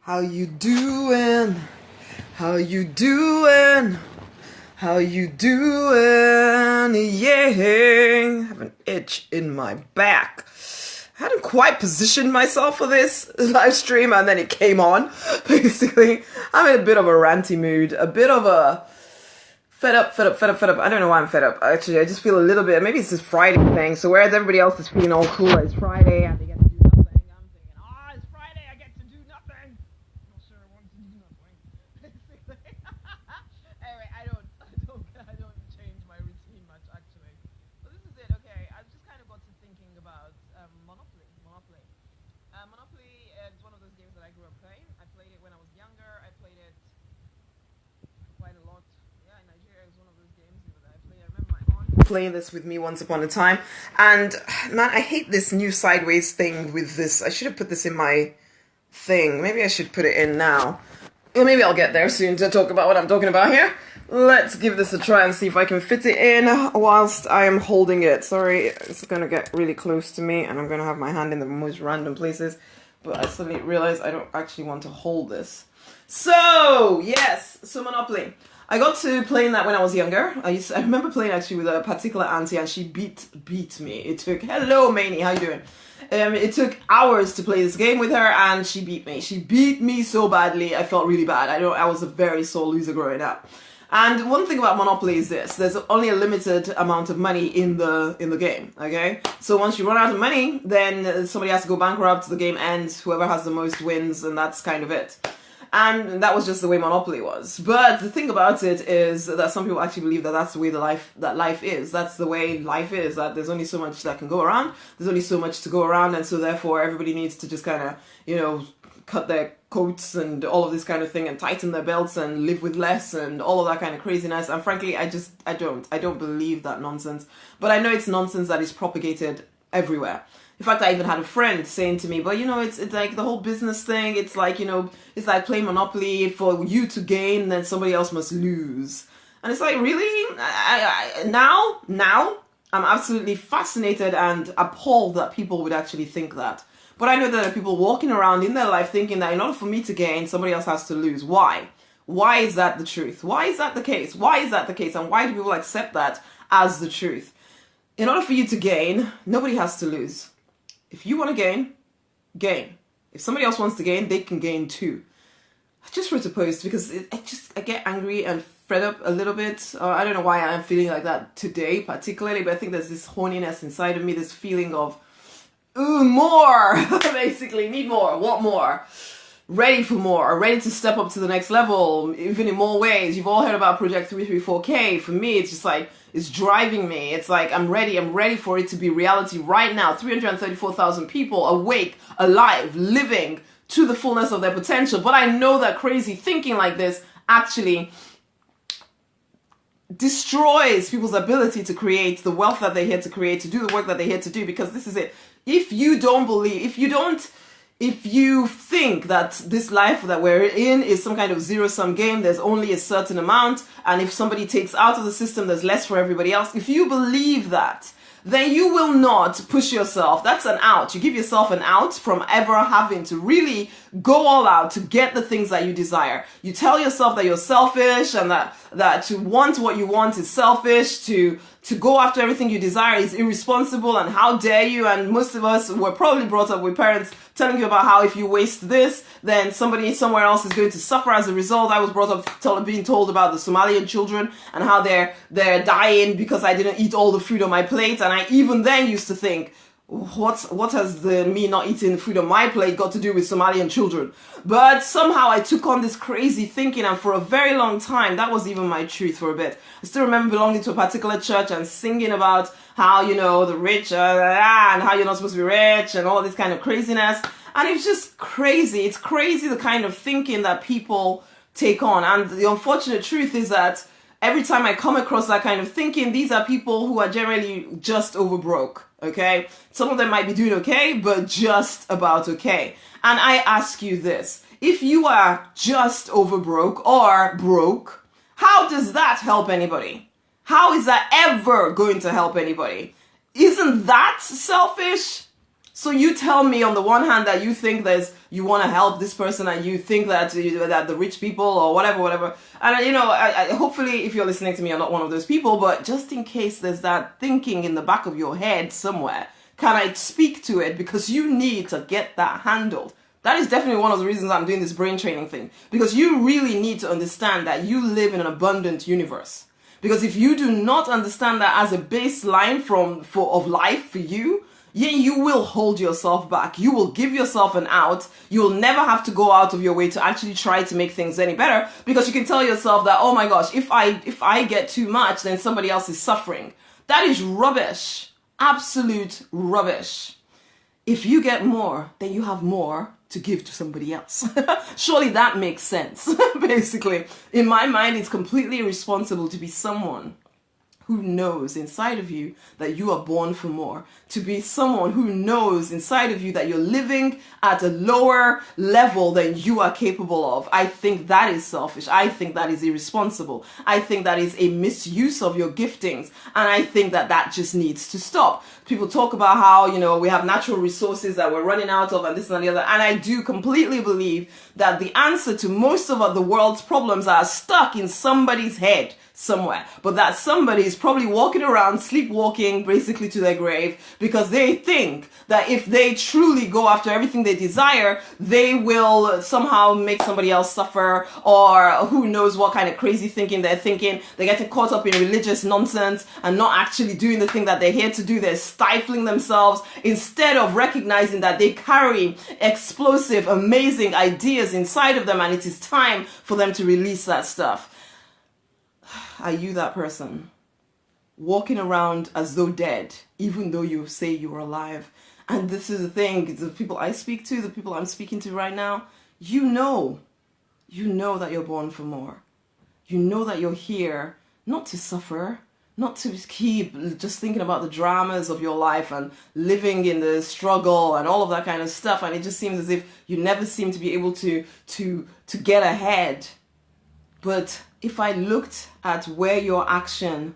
How you doing? How you doing? How you doing? Yeah, I have an itch in my back. I hadn't quite positioned myself for this live stream and then it came on. Basically, I'm in a bit of a ranty mood, a bit of a fed up. I don't know why I'm fed up. Actually, I just feel a little bit, maybe it's this Friday thing. So whereas everybody else is feeling all cool, it's Friday and they get to do nothing. I'm thinking, it's Friday, I get to do nothing. I'm not sure I want to do nothing. Basically. Anyway, I don't change my routine much actually. But this is it, okay. I just kind of got to thinking about Monopoly. Monopoly is one of those games that I grew up playing. I played it when I was younger. I played it quite a lot. Yeah, in Nigeria, it was one of those games that I played. I remember my aunt playing this with me once upon a time. And man, I hate this new sideways thing with this. I should have put this in my thing. Maybe I should put it in now. Or maybe I'll get there soon to talk about what I'm talking about here. Let's give this a try and see if I can fit it in whilst I am holding it. Sorry, it's going to get really close to me and I'm going to have my hand in the most random places. But I suddenly realized I don't actually want to hold this. So, yes, so Monopoly. I got to playing that when I was younger. I remember playing actually with a particular auntie and she beat me. It took, hello Maney, how you doing? It took hours to play this game with her and she beat me. She beat me so badly, I felt really bad. I was a very sore loser growing up. And one thing about Monopoly is this, there's only a limited amount of money in the game, okay? So once you run out of money, then somebody has to go bankrupt, the game ends, whoever has the most wins, and that's kind of it. And that was just the way Monopoly was. But the thing about it is that some people actually believe that that's the way life is. That's the way life is, that there's only so much that can go around. There's only so much to go around, and so therefore everybody needs to just kind of, cut their coats and all of this kind of thing and tighten their belts and live with less and all of that kind of craziness. And frankly, I don't believe that nonsense. But I know it's nonsense that is propagated everywhere. In fact, I even had a friend saying to me, but it's like the whole business thing. It's like, it's like playing Monopoly for you to gain, then somebody else must lose. And it's like, really? Now, I'm absolutely fascinated and appalled that people would actually think that. But I know that there are people walking around in their life thinking that in order for me to gain, somebody else has to lose. Why? Why is that the truth? Why is that the case? Why is that the case? And why do people accept that as the truth? In order for you to gain, nobody has to lose. If you want to gain, gain. If somebody else wants to gain, they can gain too. I just wrote a post because I get angry and fed up a little bit. I don't know why I'm feeling like that today particularly, but I think there's this horniness inside of me, this feeling of, ooh, more, basically, need more, want more, ready for more, ready to step up to the next level, even in more ways. You've all heard about Project 334K. For me, it's just like, it's driving me. It's like, I'm ready for it to be reality right now. 334,000 people awake, alive, living to the fullness of their potential. But I know that crazy thinking like this actually destroys people's ability to create the wealth that they're here to create, to do the work that they're here to do, because this is it. If you think that this life that we're in is some kind of zero-sum game, there's only a certain amount, and if somebody takes out of the system, there's less for everybody else. If you believe that, then you will not push yourself. That's an out. You give yourself an out from ever having to really go all out to get the things that you desire. You tell yourself that you're selfish and that to want what you want is selfish, to go after everything you desire is irresponsible, and how dare you. And most of us were probably brought up with parents telling you about how if you waste this, then somebody somewhere else is going to suffer as a result. I was brought up being told about the Somalian children and how they're dying because I didn't eat all the food on my plate. And I even then used to think, what has me not eating food on my plate got to do with Somalian children? But somehow I took on this crazy thinking, and for a very long time, that was even my truth for a bit. I still remember belonging to a particular church and singing about how, the rich, and how you're not supposed to be rich, and all this kind of craziness. And it's just crazy. It's crazy the kind of thinking that people take on. And the unfortunate truth is that every time I come across that kind of thinking, these are people who are generally just over broke, okay? Some of them might be doing okay, but just about okay. And I ask you this, if you are just over broke or broke, how does that help anybody? How is that ever going to help anybody? Isn't that selfish? So you tell me on the one hand that you think you want to help this person, and you think that the rich people or whatever. And hopefully if you're listening to me, you're not one of those people, but just in case there's that thinking in the back of your head somewhere, can I speak to it? Because you need to get that handled. That is definitely one of the reasons I'm doing this brain training thing, because you really need to understand that you live in an abundant universe. Because if you do not understand that as a baseline of life for you, you will hold yourself back. You will give yourself an out. You will never have to go out of your way to actually try to make things any better, because you can tell yourself that, oh my gosh, if I get too much, then somebody else is suffering. That is rubbish. Absolute rubbish. If you get more, then you have more to give to somebody else. Surely that makes sense. Basically, in my mind, it's completely irresponsible to be someone who knows inside of you that you are born for more, to be someone who knows inside of you that you're living at a lower level than you are capable of. I think that is selfish. I think that is irresponsible. I think that is a misuse of your giftings. And I think that just needs to stop. People talk about how, we have natural resources that we're running out of and this and the other. And I do completely believe that the answer to most of the world's problems are stuck in somebody's head somewhere, but that somebody is probably walking around sleepwalking basically to their grave, because they think that if they truly go after everything they desire, they will somehow make somebody else suffer, or who knows what kind of crazy thinking they're thinking. They're getting caught up in religious nonsense and not actually doing the thing that they're here to do. They're stifling themselves instead of recognizing that they carry explosive, amazing ideas inside of them, and it is time for them to release that stuff. Are you that person? Walking around as though dead, even though you say you're alive. And this is the thing, the people I speak to, the people I'm speaking to right now, you know that you're born for more. You know that you're here not to suffer, not to keep just thinking about the dramas of your life and living in the struggle and all of that kind of stuff. And it just seems as if you never seem to be able to get ahead. But if I looked at where your action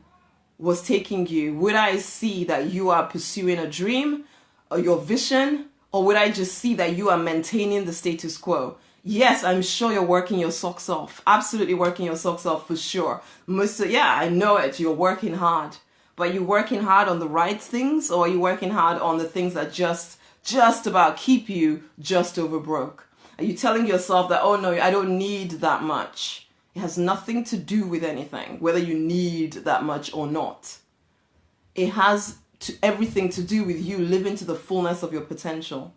was taking you, would I see that you are pursuing a dream or your vision, or would I just see that you are maintaining the status quo? Yes, I'm sure you're working your socks off. Absolutely working your socks off for sure. I know it. You're working hard. But are you working hard on the right things, or are you working hard on the things that just about keep you just over broke? Are you telling yourself that, oh no, I don't need that much? It has nothing to do with anything, whether you need that much or not. It has everything to do with you living to the fullness of your potential.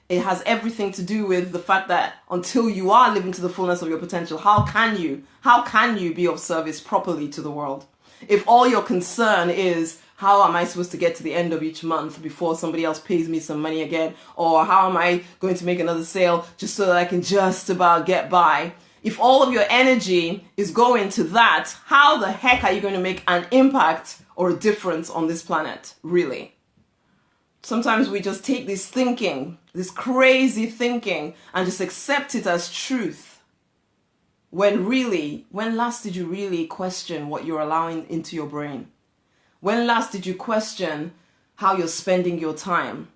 It has everything to do with the fact that until you are living to the fullness of your potential, how can you be of service properly to the world? If all your concern is, how am I supposed to get to the end of each month before somebody else pays me some money again? Or how am I going to make another sale just so that I can just about get by? If all of your energy is going to that, how the heck are you going to make an impact or a difference on this planet, really? Sometimes we just take this thinking, this crazy thinking, and just accept it as truth. When last did you really question what you're allowing into your brain? When last did you question how you're spending your time?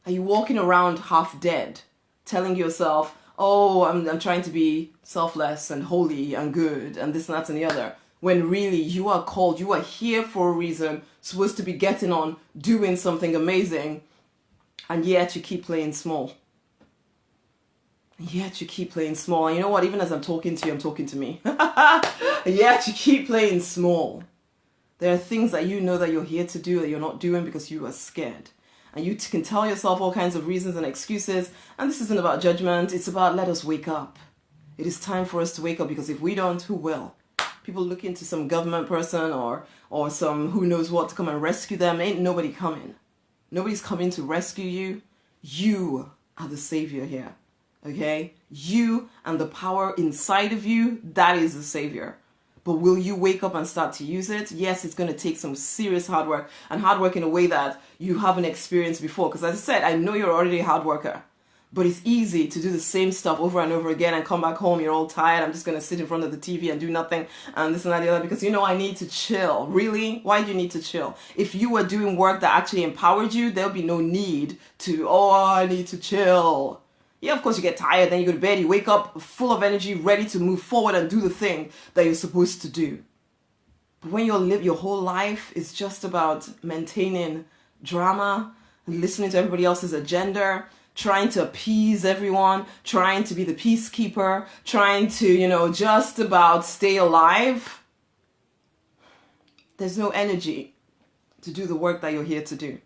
Are you walking around half dead, telling yourself, oh, I'm trying to be selfless and holy and good and this and that and the other, when really you are called, you are here for a reason, supposed to be getting on, doing something amazing, and yet you keep playing small. And yet you keep playing small. And you know what? Even as I'm talking to you, I'm talking to me. And yet you keep playing small. There are things that you know that you're here to do that you're not doing because you are scared. And you can tell yourself all kinds of reasons and excuses. And this isn't about judgment. It's about let us wake up. It is time for us to wake up, because if we don't, who will? People looking to some government person or some who knows what to come and rescue them. Ain't nobody coming. Nobody's coming to rescue you. You are the savior here. Okay? You and the power inside of you, that is the savior. But will you wake up and start to use it? Yes, it's going to take some serious hard work, and hard work in a way that you haven't experienced before. Because as I said, I know you're already a hard worker. But it's easy to do the same stuff over and over again and come back home, you're all tired, I'm just going to sit in front of the TV and do nothing and this and that and the other because I need to chill. Really? Why do you need to chill? If you were doing work that actually empowered you, there'll be no need to, I need to chill. Yeah, of course you get tired, then you go to bed, you wake up full of energy, ready to move forward and do the thing that you're supposed to do. But when your whole life is just about maintaining drama, listening to everybody else's agenda, trying to appease everyone, trying to be the peacekeeper, trying to, just about stay alive, there's no energy to do the work that you're here to do.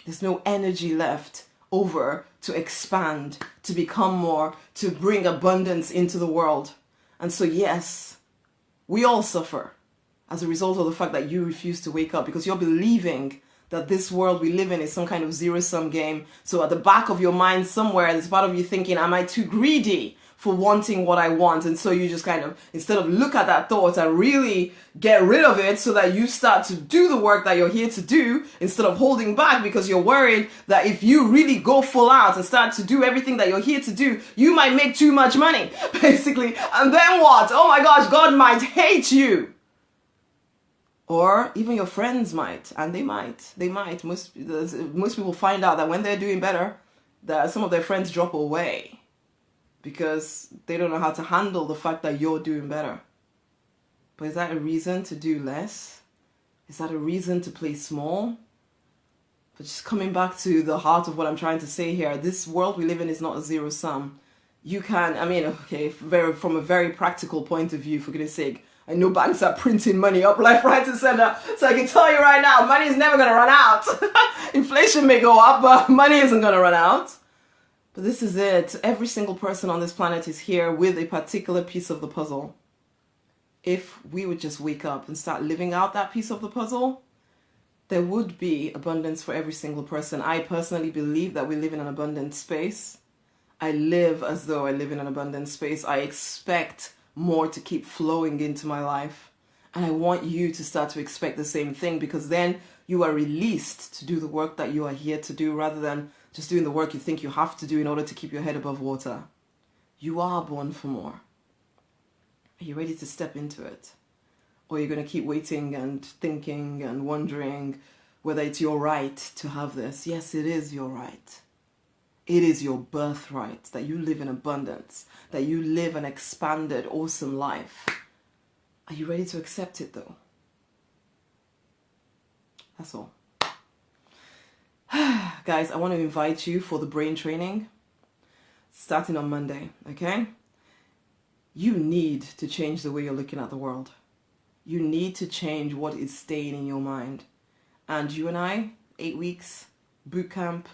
There's no energy left over to expand, to become more, to bring abundance into the world. And so yes, we all suffer as a result of the fact that you refuse to wake up because you're believing that this world we live in is some kind of zero-sum game. So at the back of your mind somewhere, there's part of you thinking, am I too greedy for wanting what I want? And so you just kind of, instead of look at that thought and really get rid of it so that you start to do the work that you're here to do instead of holding back because you're worried that if you really go full out and start to do everything that you're here to do, you might make too much money, basically. And then what? Oh my gosh, God might hate you. Or even your friends might, and they might. Most people find out that when they're doing better, that some of their friends drop away because they don't know how to handle the fact that you're doing better. But is that a reason to do less? Is that a reason to play small? But just coming back to the heart of what I'm trying to say here, this world we live in is not a zero sum. You can, from a very practical point of view, for goodness sake, I know banks are printing money up left, right, and center. So I can tell you right now, money is never going to run out. Inflation may go up, but money isn't going to run out. But this is it. Every single person on this planet is here with a particular piece of the puzzle. If we would just wake up and start living out that piece of the puzzle, there would be abundance for every single person. I personally believe that we live in an abundant space. I live as though I live in an abundant space. I expect more to keep flowing into my life. And I want you to start to expect the same thing because then you are released to do the work that you are here to do rather than just doing the work you think you have to do in order to keep your head above water. You are born for more. Are you ready to step into it? Or are you going to keep waiting and thinking and wondering whether it's your right to have this? Yes, it is your right. It is your birthright that you live in abundance, that you live an expanded, awesome life. Are you ready to accept it though? That's all. Guys, I want to invite you for the brain training starting on Monday, okay? You need to change the way you're looking at the world. You need to change what is staying in your mind. And you and I, 8 weeks, boot camp.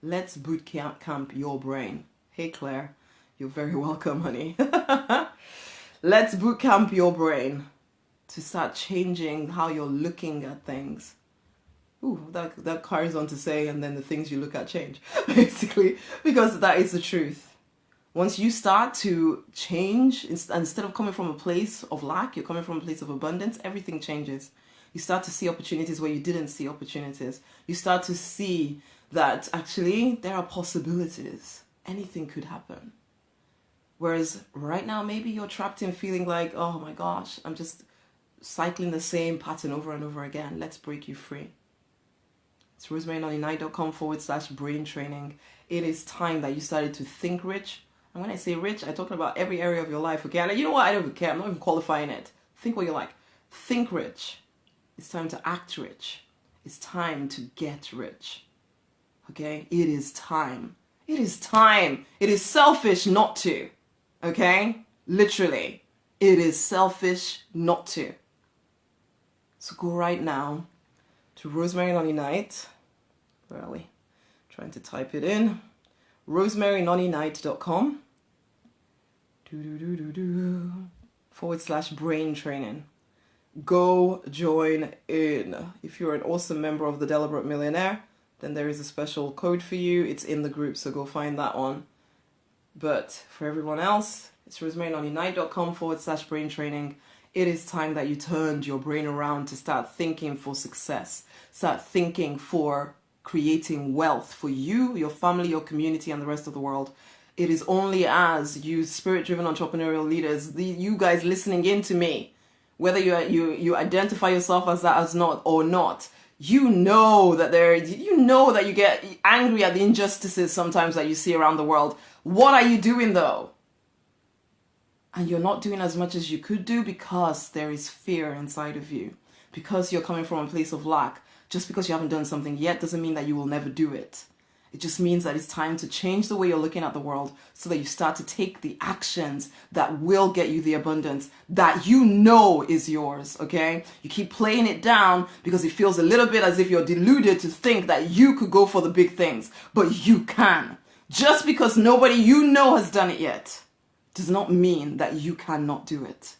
Let's boot camp your brain. Hey, Claire. You're very welcome, honey. Let's boot camp your brain to start changing how you're looking at things. Ooh, that carries on to say, and then the things you look at change, basically, because that is the truth. Once you start to change, instead of coming from a place of lack, you're coming from a place of abundance, everything changes. You start to see opportunities where you didn't see opportunities. You start to see that actually there are possibilities. Anything could happen. Whereas right now, maybe you're trapped in feeling like, oh my gosh, I'm just cycling the same pattern over and over again. Let's break you free. It's rosemarynonny.com/brain training. It is time that you started to think rich. And when I say rich, I'm talking about every area of your life. Okay, and you know what? I don't even care. I'm not even qualifying it. Think what you like. Think rich. It's time to act rich. It's time to get rich. Okay? It is time. It is time. It is selfish not to. Okay? Literally. It is selfish not to. So go right now to Rosemary Nonny Night. Where are we? Trying to type it in. rosemarynonnynight.com /brain training. Go join in. If you're an awesome member of the Deliberate Millionaire, then there is a special code for you. It's in the group, so go find that one. But for everyone else, it's rosemarynonnynight.com /brain training. It is time that you turned your brain around to start thinking for success. Start thinking for creating wealth for you, your family, your community, and the rest of the world. It is only as you spirit-driven entrepreneurial leaders, you guys listening in to me, whether you identify yourself as that as not or not, you know that you get angry at the injustices sometimes that you see around the world. What are you doing though? And you're not doing as much as you could do because there is fear inside of you, because you're coming from a place of lack. Just because you haven't done something yet doesn't mean that you will never do it. It just means that it's time to change the way you're looking at the world so that you start to take the actions that will get you the abundance that you know is yours, okay? You keep playing it down because it feels a little bit as if you're deluded to think that you could go for the big things, but you can. Just because nobody you know has done it yet does not mean that you cannot do it.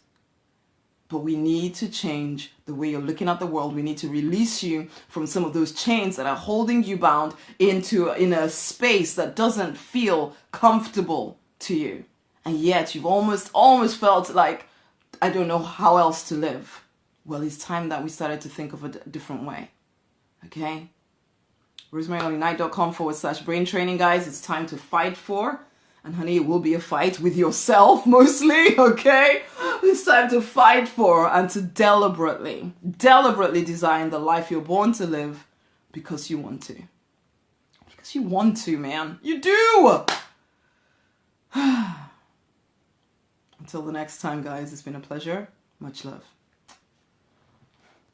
But we need to change the way you're looking at the world. We need to release you from some of those chains that are holding you bound in a space that doesn't feel comfortable to you. And yet you've almost felt like, I don't know how else to live. Well, it's time that we started to think of a different way. Okay? RosemaryNonny.com/brain training, guys. It's time to fight for. And honey, it will be a fight with yourself mostly, okay? It's time to fight for and to deliberately design the life you're born to live because you want to. Because you want to, man. You do! Until the next time, guys, it's been a pleasure. Much love.